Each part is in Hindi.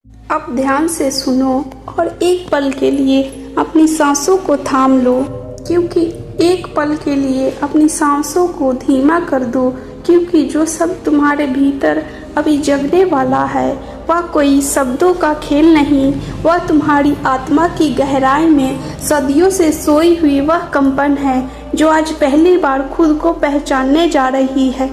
अब ध्यान से सुनो और एक पल के लिए अपनी सांसों को थाम लो, क्योंकि एक पल के लिए अपनी सांसों को धीमा कर दो, क्योंकि जो सब तुम्हारे भीतर अभी जगने वाला है वह कोई शब्दों का खेल नहीं, वह तुम्हारी आत्मा की गहराई में सदियों से सोई हुई वह कंपन है जो आज पहली बार खुद को पहचानने जा रही है।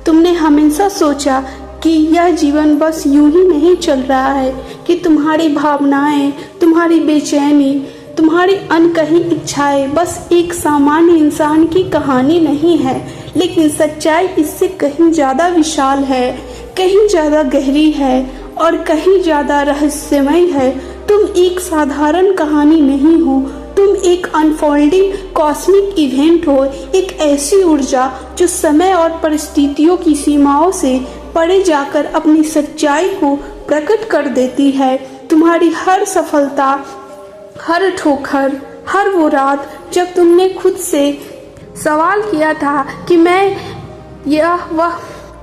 तुमने हमेशा सोचा कि यह जीवन बस यूं ही नहीं चल रहा है, कि तुम्हारी भावनाएं, तुम्हारी बेचैनी, तुम्हारी अनकही इच्छाएं बस एक सामान्य इंसान की कहानी नहीं है। लेकिन सच्चाई इससे कहीं ज़्यादा विशाल है, कहीं ज़्यादा गहरी है और कहीं ज़्यादा रहस्यमय है। तुम एक साधारण कहानी नहीं हो, तुम एक अनफोल्डिंग कॉस्मिक इवेंट हो, एक ऐसी ऊर्जा जो समय और परिस्थितियों की सीमाओं से परे जाकर अपनी सच्चाई को प्रकट कर देती है। तुम्हारी हर सफलता, हर ठोकर, हर वो रात जब तुमने खुद से सवाल किया था कि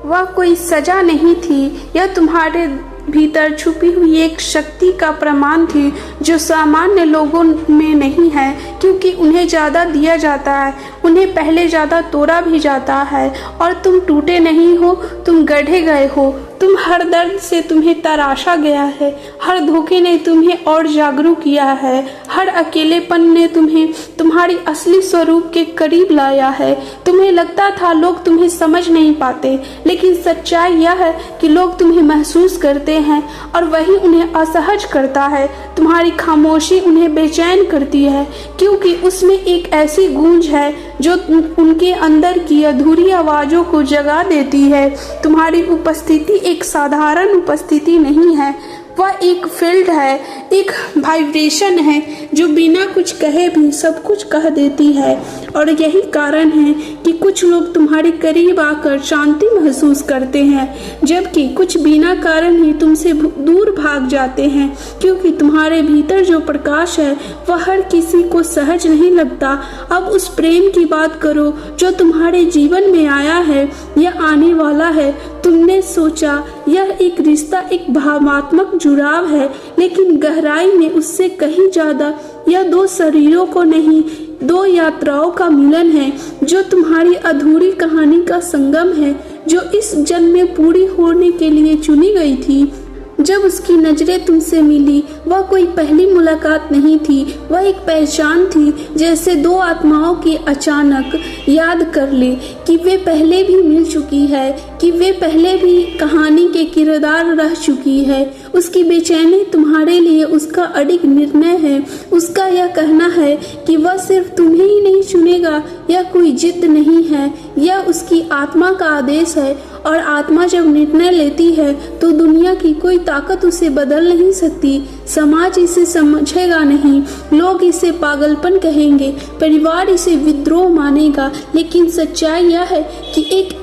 वह कोई सजा नहीं थी, यह तुम्हारे भीतर छुपी हुई एक शक्ति का प्रमाण थी जो सामान्य लोगों में नहीं है, क्योंकि उन्हें ज़्यादा दिया जाता है, उन्हें पहले ज़्यादा तोड़ा भी जाता है। और तुम टूटे नहीं हो, तुम गढ़े गए हो। तुम हर दर्द से तुम्हें तराशा गया है, हर धोखे ने तुम्हें और जागरूक किया है, हर अकेलेपन ने तुम्हें तुम्हारी असली स्वरूप के करीब लाया है। तुम्हें लगता था लोग तुम्हें समझ नहीं पाते, लेकिन सच्चाई यह है कि लोग तुम्हें महसूस करते हैं और वही उन्हें असहज करता है। तुम्हारी खामोशी उन्हें बेचैन करती है, क्योंकि उसमें एक ऐसी गूंज है जो उनके अंदर की अधूरी आवाज़ों को जगा देती है। तुम्हारी उपस्थिति एक साधारण उपस्थिति नहीं है, वह एक फील्ड है, एक वाइब्रेशन है जो बिना कुछ कहे भी सब कुछ कह देती है। और यही कारण है कि कुछ लोग तुम्हारे करीब आकर शांति महसूस करते हैं, जबकि कुछ बिना कारण ही तुमसे दूर भाग जाते हैं, क्योंकि तुम्हारे भीतर जो प्रकाश है वह हर किसी को सहज नहीं लगता। अब उस प्रेम की बात करो जो तुम्हारे जीवन में आया है या आने वाला है। तुमने सोचा यह एक रिश्ता, एक भावनात्मक जुड़ाव है, लेकिन गहराई में उससे कहीं ज्यादा यह दो शरीरों को नहीं, दो यात्राओं का मिलन है, जो तुम्हारी अधूरी कहानी का संगम है, जो इस जन्म में पूरी होने के लिए चुनी गई थी। जब उसकी नजरें तुमसे मिली, वह कोई पहली मुलाकात नहीं थी, वह एक पहचान थी, जैसे दो आत्माओं की अचानक याद कर ले कि वे पहले भी मिल चुकी है, कि वे पहले भी कहानी के किरदार रह चुकी है। उसकी बेचैनी तुम्हारे लिए उसका अडिग निर्णय है, उसका यह कहना है कि वह सिर्फ तुम्हें ही नहीं चुनेगा, यह कोई जिद नहीं है, यह उसकी आत्मा का आदेश है। और आत्मा जब निर्णय लेती है तो दुनिया की कोई ताकत उसे बदल नहीं सकती। समाज इसे समझेगा नहीं, लोग इसे पागलपन कहेंगे, परिवार इसे विद्रोह मानेगा, लेकिन सच्चाई यह है कि एक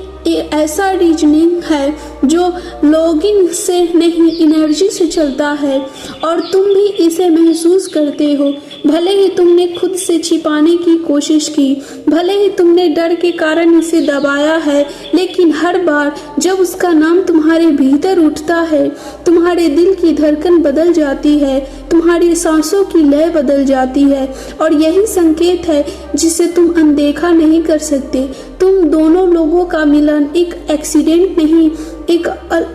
ऐसा रीजनिंग है जो लॉगिंग से नहीं, एनर्जी से चलता है, और तुम भी इसे महसूस करते हो। भले ही तुमने खुद से छिपाने की कोशिश की, भले ही तुमने डर के कारण इसे दबाया है, लेकिन हर बार जब उसका नाम तुम्हारे भीतर उठता है, तुम्हारे दिल की धड़कन बदल जाती है, तुम्हारी सांसों की लय बदल जाती है। और यही संकेत है जिसे तुम अनदेखा नहीं कर सकते। तुम दोनों लोगों का मिलन एक एक्सीडेंट नहीं, एक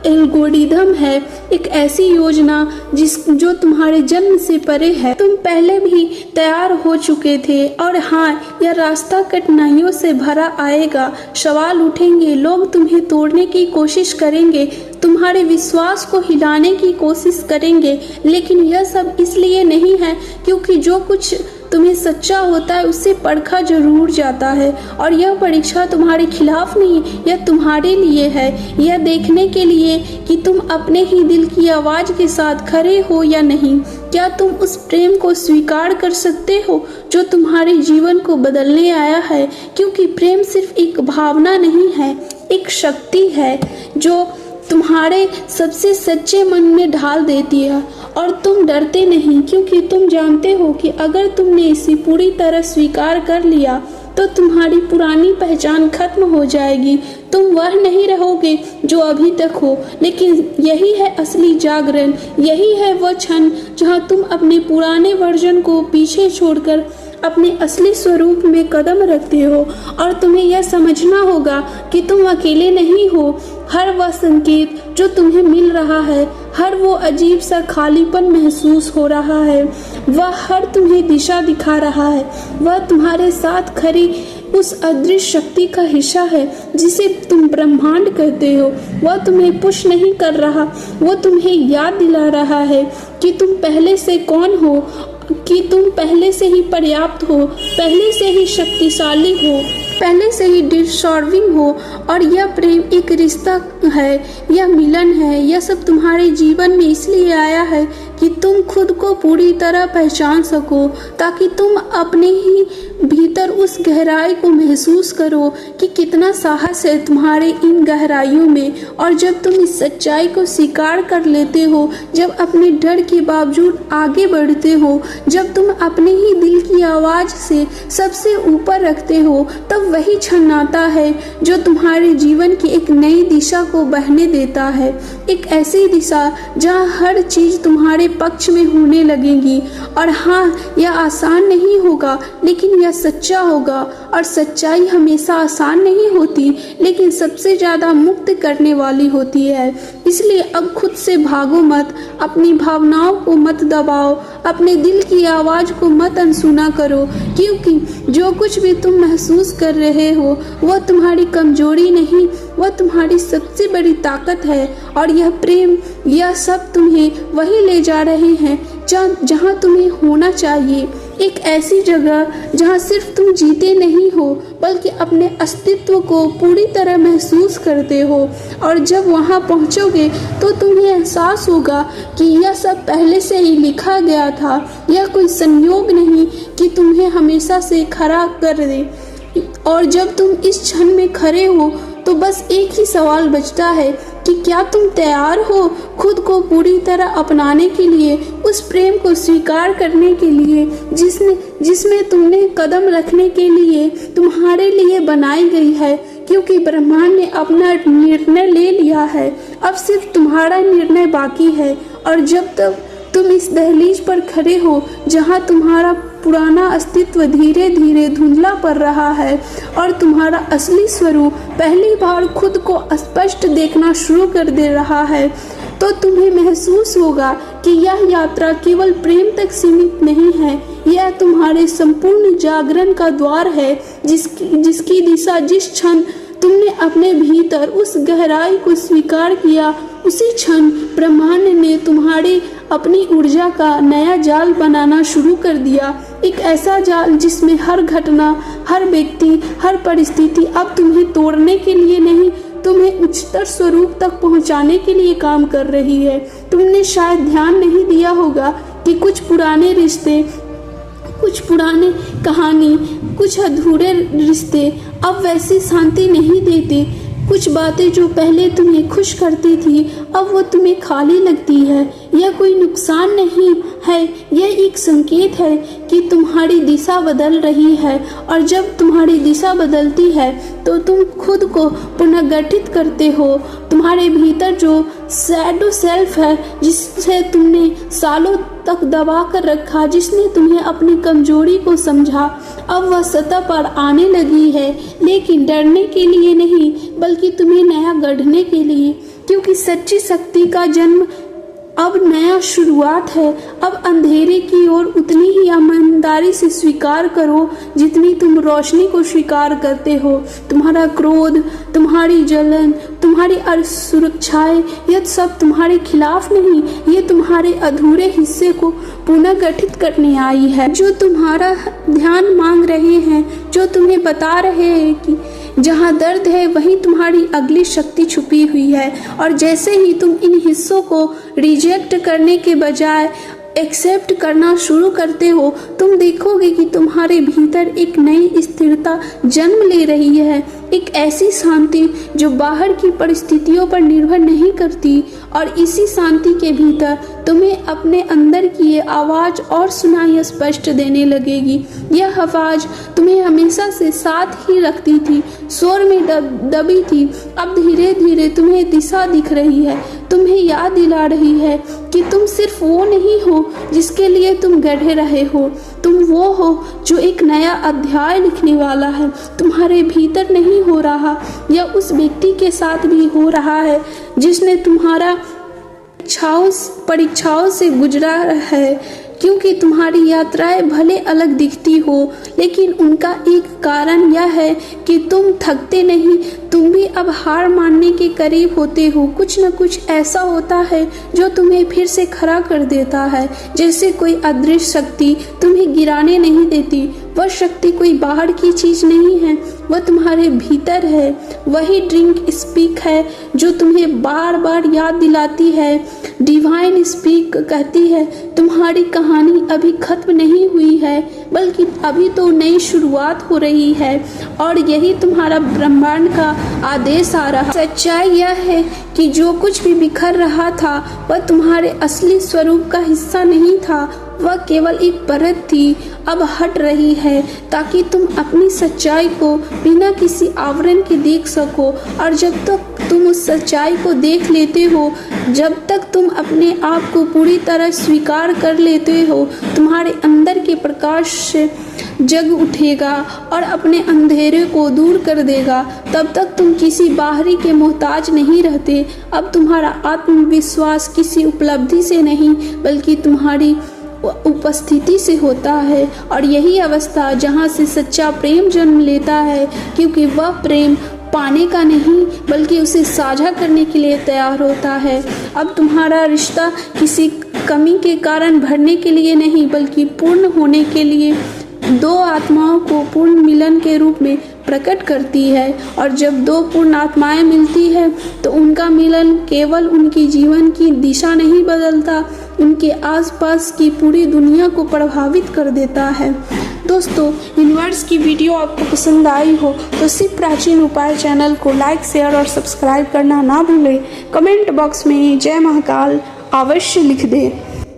एल्गोरिदम है, एक ऐसी योजना जो तुम्हारे जन्म से परे है। तुम पहले भी तैयार हो चुके थे, और हाँ, यह रास्ता कठिनाइयों से भरा आएगा। सवाल उठेंगे, लोग तुम्हें तोड़ने की कोशिश करेंगे, तुम्हारे विश्वास को हिलाने की कोशिश करेंगे, लेकिन यह सब इसलिए नहीं है क्योंकि जो कुछ तुम्हें सच्चा होता है उससे परखा जरूर जाता है। और यह परीक्षा तुम्हारे खिलाफ नहीं, यह तुम्हारे लिए है, यह देखने के लिए कि तुम अपने ही दिल की आवाज के साथ खड़े हो या नहीं। क्या तुम उस प्रेम को स्वीकार कर सकते हो जो तुम्हारे जीवन को बदलने आया है? क्योंकि प्रेम सिर्फ एक भावना नहीं है, एक शक्ति है जो तुम्हारे सबसे सच्चे मन में ढाल देती है। और तुम डरते नहीं, क्योंकि तुम जानते हो कि अगर तुमने इसे पूरी तरह स्वीकार कर लिया तो तुम्हारी पुरानी पहचान खत्म हो जाएगी। तुम वह नहीं रहोगे जो अभी तक हो, लेकिन यही है असली जागरण। यही है वह क्षण जहाँ तुम अपने पुराने वर्जन को पीछे छोड़कर अपने असली स्वरूप में कदम रखते हो। और तुम्हें यह समझना होगा कि तुम अकेले नहीं हो। हर वह संकेत जो तुम्हें मिल रहा है, हर वो अजीब सा खालीपन महसूस हो रहा है, वह हर तुम्हें दिशा दिखा रहा है। वह तुम्हारे साथ खड़ी उस अदृश्य शक्ति का हिस्सा है जिसे तुम ब्रह्मांड कहते हो। वह तुम्हें पुश नहीं कर रहा, वो तुम्हें याद दिला रहा है कि तुम पहले से कौन हो, कि तुम पहले से ही पर्याप्त हो, पहले से ही शक्तिशाली हो, पहले से ही डिसॉर्विंग हो। और यह प्रेम एक रिश्ता है, यह मिलन है, यह सब तुम्हारे जीवन में इसलिए आया है कि तुम खुद को पूरी तरह पहचान सको, ताकि तुम अपने ही भीतर उस गहराई को महसूस करो कि कितना साहस है तुम्हारे इन गहराइयों में। और जब तुम इस सच्चाई को स्वीकार कर लेते हो, जब अपने डर के बावजूद आगे बढ़ते हो, जब तुम अपने ही दिल की आवाज़ से सबसे ऊपर रखते हो, तब वही क्षण आता है जो तुम्हारे जीवन की एक नई दिशा को बहने देता है। एक ऐसी दिशा जहाँ हर चीज़ तुम्हारे पक्ष में होने लगेगी। और हाँ, यह आसान नहीं होगा, लेकिन यह सच्चा होगा। और सच्चाई हमेशा आसान नहीं होती, लेकिन सबसे ज़्यादा मुक्त करने वाली होती है। इसलिए अब खुद से भागो मत, अपनी भावनाओं को मत दबाओ, अपने दिल की आवाज़ को मत अनसुना करो, क्योंकि जो कुछ भी तुम महसूस कर रहे हो वह तुम्हारी कमजोरी नहीं, वह तुम्हारी सबसे बड़ी ताकत है। और यह प्रेम, यह सब तुम्हें वही ले जा रहे हैं जहाँ तुम्हें होना चाहिए। एक ऐसी जगह जहाँ सिर्फ तुम जीते नहीं हो, बल्कि अपने अस्तित्व को पूरी तरह महसूस करते हो। और जब वहाँ पहुँचोगे तो तुम्हें एहसास होगा कि यह सब पहले से ही लिखा गया था। यह कोई संयोग नहीं कि तुम्हें हमेशा से खड़ा कर दे। और जब तुम इस क्षण में खड़े हो तो बस एक ही सवाल बचता है कि क्या तुम तैयार हो खुद को पूरी तरह अपनाने के लिए, उस प्रेम को स्वीकार करने के लिए जिसमें तुमने कदम रखने के लिए तुम्हारे लिए बनाई गई है। क्योंकि ब्रह्मांड ने अपना निर्णय ले लिया है, अब सिर्फ तुम्हारा निर्णय बाकी है। और जब तक तुम इस दहलीज पर खड़े हो जहां तुम्हारा पुराना अस्तित्व धीरे धीरे धुंधला पड़ रहा है और तुम्हारा असली स्वरूप पहली बार खुद को स्पष्ट देखना शुरू कर दे रहा है, तो तुम्हें महसूस होगा कि यह यात्रा केवल प्रेम तक सीमित नहीं है। यह तुम्हारे संपूर्ण जागरण का द्वार है, जिसकी दिशा जिस क्षण तुमने अपने भीतर उस गहराई को स्वीकार किया, उसी क्षण ब्रह्मांड ने तुम्हारी अपनी ऊर्जा का नया जाल बनाना शुरू कर दिया। एक ऐसा जाल जिसमें हर घटना, हर व्यक्ति, हर परिस्थिति अब तुम्हें तोड़ने के लिए नहीं, तुम्हें उच्चतर स्वरूप तक पहुंचाने के लिए काम कर रही है। तुमने शायद ध्यान नहीं दिया होगा कि कुछ पुराने रिश्ते, कुछ पुराने कहानी, कुछ अधूरे रिश्ते अब वैसी शांति नहीं देते। कुछ बातें जो पहले तुम्हें खुश करती थी, अब वो तुम्हें खाली लगती है। यह कोई नुकसान नहीं है, यह एक संकेत है कि तुम्हारी दिशा बदल रही है। और जब तुम्हारी दिशा बदलती है तो तुम खुद को पुनर्गठित करते हो। तुम्हारे भीतर जो शैडो सेल्फ है, जिसे तुमने सालों तक दबा कर रखा, जिसने तुम्हें अपनी कमजोरी को समझा, अब वह सतह पर आने लगी है। लेकिन डरने के लिए नहीं, बल्कि तुम्हें नया गढ़ने के लिए। क्योंकि सच्ची शक्ति का जन्म अब नया शुरुआत है। अब अंधेरे की ओर उतनी ही ईमानदारी से स्वीकार करो जितनी तुम रोशनी को स्वीकार करते हो। तुम्हारा क्रोध, तुम्हारी जलन, तुम्हारी असुरक्षाएं, यह सब तुम्हारे खिलाफ नहीं, ये तुम्हारे अधूरे हिस्से को पुनर्गठित करने आई है, जो तुम्हारा ध्यान मांग रहे हैं, जो तुम्हें बता रहे हैं कि जहाँ दर्द है वहीं तुम्हारी अगली शक्ति छुपी हुई है। और जैसे ही तुम इन हिस्सों को रिजेक्ट करने के बजाय एक्सेप्ट करना शुरू करते हो, तुम देखोगे कि तुम्हारे भीतर एक नई स्थिरता जन्म ले रही है, एक ऐसी शांति जो बाहर की परिस्थितियों पर निर्भर नहीं करती। और इसी शांति के भीतर तुम्हें अपने अंदर की ये आवाज़ और सुनाई स्पष्ट देने लगेगी। यह आवाज़ तुम्हें हमेशा से साथ ही रखती थी, शोर में दबी थी, अब धीरे धीरे तुम्हें दिशा दिख रही है, तुम्हें याद दिला रही है कि तुम सिर्फ वो नहीं हो जिसके लिए तुम गढ़े रहे हो, तुम वो हो जो एक नया अध्याय लिखने वाला है। तुम्हारे भीतर नहीं हो रहा, यह उस व्यक्ति के साथ भी हो रहा है जिसने तुम्हारा परीक्षाओं से गुजरा है। क्योंकि तुम्हारी यात्राएं भले अलग दिखती हो, लेकिन उनका एक कारण यह है कि तुम थकते नहीं, तुम भी अब हार मानने के करीब होते हो। कुछ न कुछ ऐसा होता है जो तुम्हें फिर से खड़ा कर देता है, जैसे कोई अदृश्य शक्ति तुम्हें गिराने नहीं देती। वह शक्ति कोई बाहर की चीज नहीं है, वह तुम्हारे भीतर है। वही ड्रिंक स्पीक है जो तुम्हें बार बार याद दिलाती है। डिवाइन स्पीक कहती है तुम्हारी कहानी अभी खत्म नहीं हुई है, बल्कि अभी तो नई शुरुआत हो रही है। और यही तुम्हारा ब्रह्मांड का आदेश आ रहा। सच्चाई यह है कि जो कुछ भी बिखर रहा था वह तुम्हारे असली स्वरूप का हिस्सा नहीं था, वह केवल एक परत थी, अब हट रही है ताकि तुम अपनी सच्चाई को बिना किसी आवरण के देख सको। और जब तक तुम उस सच्चाई को देख लेते हो, जब तक तुम अपने आप को पूरी तरह स्वीकार कर लेते हो, तुम्हारे अंदर के प्रकाश से जग उठेगा और अपने अंधेरे को दूर कर देगा। तब तक तुम किसी बाहरी के मोहताज नहीं रहते। अब तुम्हारा आत्मविश्वास किसी उपलब्धि से नहीं, बल्कि तुम्हारी उपस्थिति से होता है। और यही अवस्था जहाँ से सच्चा प्रेम जन्म लेता है, क्योंकि वह प्रेम पाने का नहीं बल्कि उसे साझा करने के लिए तैयार होता है। अब तुम्हारा रिश्ता किसी कमी के कारण भरने के लिए नहीं, बल्कि पूर्ण होने के लिए दो आत्माओं को पूर्ण मिलन के रूप में प्रकट करती है। और जब दो पूर्ण आत्माएं मिलती है तो उनका मिलन केवल उनकी जीवन की दिशा नहीं बदलता, उनके आसपास की पूरी दुनिया को प्रभावित कर देता है। दोस्तों, यूनिवर्स की वीडियो आपको पसंद आई हो तो शिव प्राचीन उपाय चैनल को लाइक, शेयर और सब्सक्राइब करना ना भूलें। कमेंट बॉक्स में जय महाकाल अवश्य लिख दें।